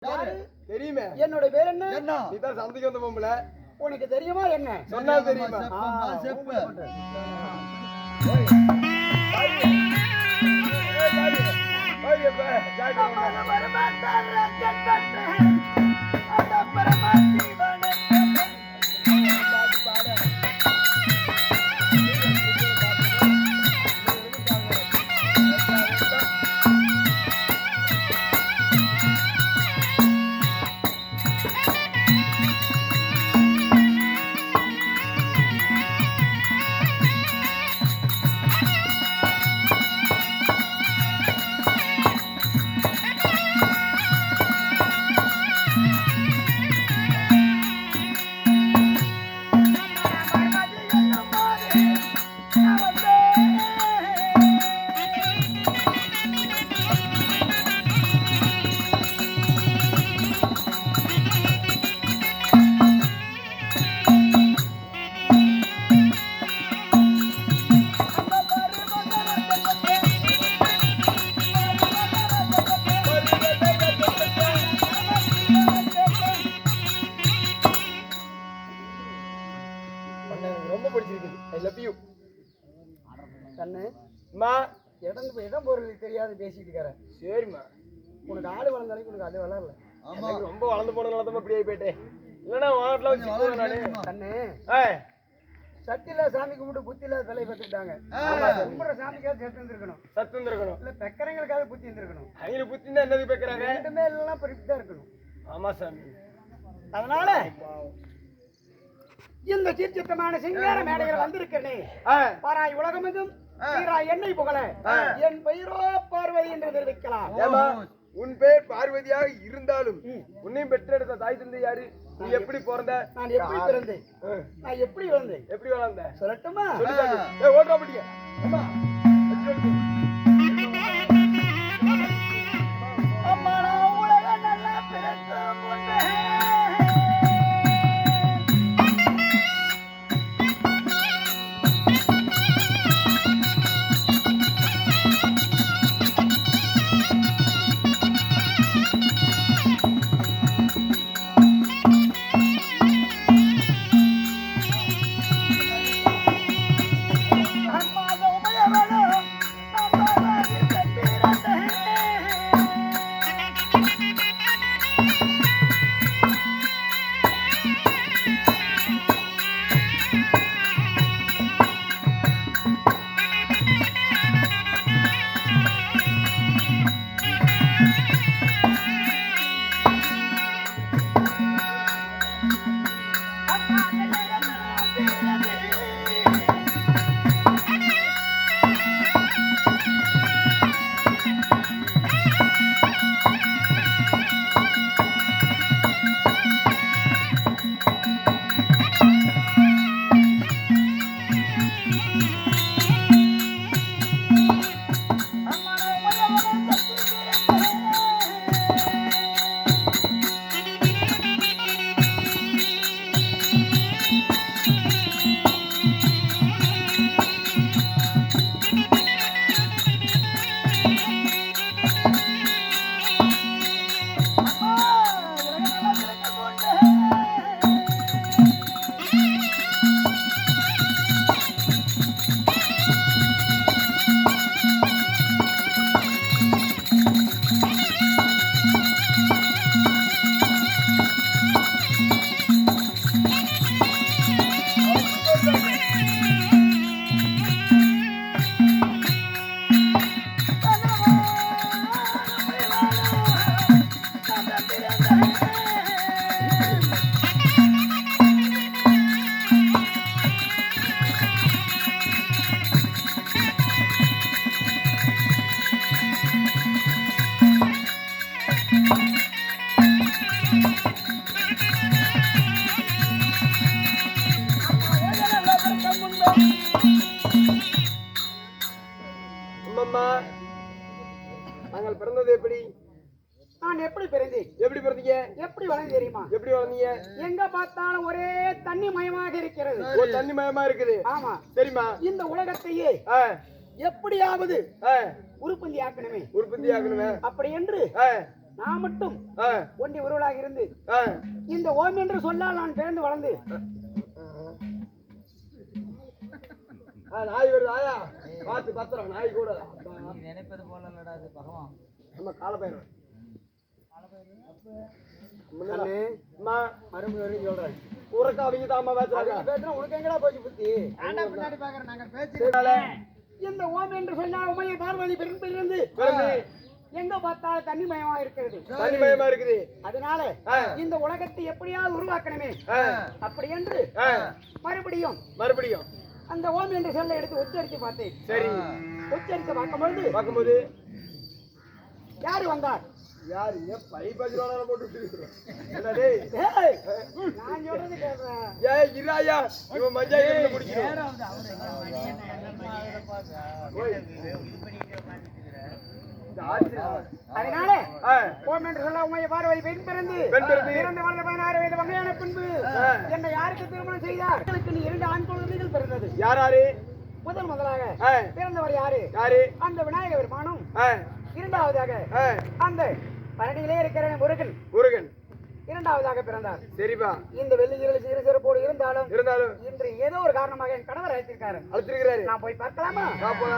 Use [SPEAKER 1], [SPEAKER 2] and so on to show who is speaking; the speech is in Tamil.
[SPEAKER 1] தெரியுமே.
[SPEAKER 2] என்னோட பேர் என்ன?
[SPEAKER 1] நீதான் சந்தைக்கு வந்த பொம்பளை.
[SPEAKER 2] உனக்கு தெரியுமா என்ன?
[SPEAKER 1] சொன்னா தெரியுமா? இடம் பொருள் தெரியாது பேசிட்டு இருக்கிறேன். சரிம்மா, உனக்கு ஆளு வளர்ந்தாலும் உனக்கு அது வளரல. ரொம்ப வளர்ந்து போனதுனால தான் இப்படி ஆகி போயிட்டேன். இல்லைன்னா வாட்டில் வச்சு கண்ணு சட்டில சாமி கும்பிட்டு புத்தியில தலை பத்துட்டாங்க. கும்பிட சாமிக்காவது சத்து இருந்திருக்கணும். சத்து இருந்திருக்கணும். இல்ல பெக்கரங்களுக்காக புத்தி இருந்திருக்கணும். அவங்களுக்கு புத்தி தான் என்னது பெக்கறாங்க? ரெண்டுமே எல்லாம் பரிசுத்தா இருக்கணும். ஆமா சாமி. அதனால இந்த சீர்திருத்தமான சிங்கார மேடைகள் வந்திருக்கனே பாராய் உலகமெங்கும் என்னை புகழ என் பெயரோ பார்வதி என்று தெரிவிக்கலாம். உன் பேர் பார்வதியாக இருந்தாலும் உன்னையும் பெற்றெடுத்த தாய் தந்தை யாரு? நீ எப்படி பிறந்த? நான் எப்படி பிறந்தேன்? நான் எப்படி வளர்ந்தேன்? எப்படி வளர்ந்த சொல்லட்டுமா? ஓடுறா படிக்க. அம்மா நான் உலக நல்லா பிறந்த முன்னே நான் எப்படி பிறந்தேன்? எப்படி பிறந்தீங்க? எப்படி வளர்ந்து தெரியுமா? எப்படி வளர்ந்தீங்க? எங்க பார்த்தாலும் ஒரே தண்ணி மயமாக இருக்கிறது. ஓ, தண்ணி மயமா இருக்குது. ஆமா. சரிமா. இந்த உலகத்தையே எப்படியாவது உருப்பந்தி ஆக்கணுமே. உருப்பந்தி ஆக்கணுமே. அப்படி என்று
[SPEAKER 2] நான் மட்டும்
[SPEAKER 1] ஆ,
[SPEAKER 2] ஒண்டி ஒருவளாக இருந்து
[SPEAKER 1] ஆ.
[SPEAKER 2] இந்த ஓம் என்று சொல்லால் நான் பிறந்து வளர்ந்து
[SPEAKER 1] நாய் வருது ஆயா பார்த்து பத்திரம் நாய் கூட
[SPEAKER 3] நினைப்பது போல இல்லடா அது பகவான்.
[SPEAKER 1] நம்ம காலப்பயணம்
[SPEAKER 2] மறுபடியும் வரைக்கும் சொல்றேன்
[SPEAKER 1] உறக்க அவங்க தான் அம்மா பேசுறாங்க
[SPEAKER 2] பேசுனா உனக்கு எங்கடா போச்சு புத்தி
[SPEAKER 3] பின்னாடி பாக்குறேன் நாங்க பேச்சு.
[SPEAKER 2] இந்த ஓம் என்று சொன்னால் உமையை பார்வதி பிறந்து எங்க பார்த்தாலும் தண்ணிமயமா இருக்கிறது
[SPEAKER 1] தனிமயமா இருக்குது
[SPEAKER 2] அதனால இந்த உலகத்தை எப்படியாவது உருவாக்கணுமே அப்படி என்று மறுபடியும்
[SPEAKER 1] மறுபடியும்
[SPEAKER 2] அந்த ஓம் என்று சொல்ல எடுத்து உச்சரித்து பார்த்தேன்.
[SPEAKER 1] சரி
[SPEAKER 2] உச்சரித்து
[SPEAKER 1] பார்க்கும்போது
[SPEAKER 2] யாரு வந்தார்?
[SPEAKER 1] யார் ஏன் பைபாஜிரோட போட்டு என்னடே
[SPEAKER 2] ஏய், நான் சொல்றது கேக்குறேன்.
[SPEAKER 1] ஏய் இராயா இவன் மஞ்சாயில முடிக்கிறோம்
[SPEAKER 2] அதனால ஓம் என்று சொல்ல உமையை பார்வதி பெண் பிறந்து வளர்ந்த 16 வயது வகையான பின்பு என்னை யாருக்கு திருமணம் செய்தார்? எனக்கு நீ 2 ஆண் குழந்தைகள் பிறந்தது.
[SPEAKER 1] யாராரு
[SPEAKER 2] முதலாக பிறந்தவர் யாரு? அந்த விநாயக பெருமானும் இரண்டாவதாக அந்த பரணியிலே இருக்கிற முருகன் இரண்டாவதாக பிறந்தார்.
[SPEAKER 1] சரிப்பா.
[SPEAKER 2] இந்த வெள்ளியில் சிறு சிறப்போடு இருந்தாலும் இன்று ஏதோ ஒரு காரணமாக என் கணவர்
[SPEAKER 1] அழைத்திருக்கிறாரு.
[SPEAKER 2] நான் போய் பார்க்கலாமா?
[SPEAKER 1] பாப்பா.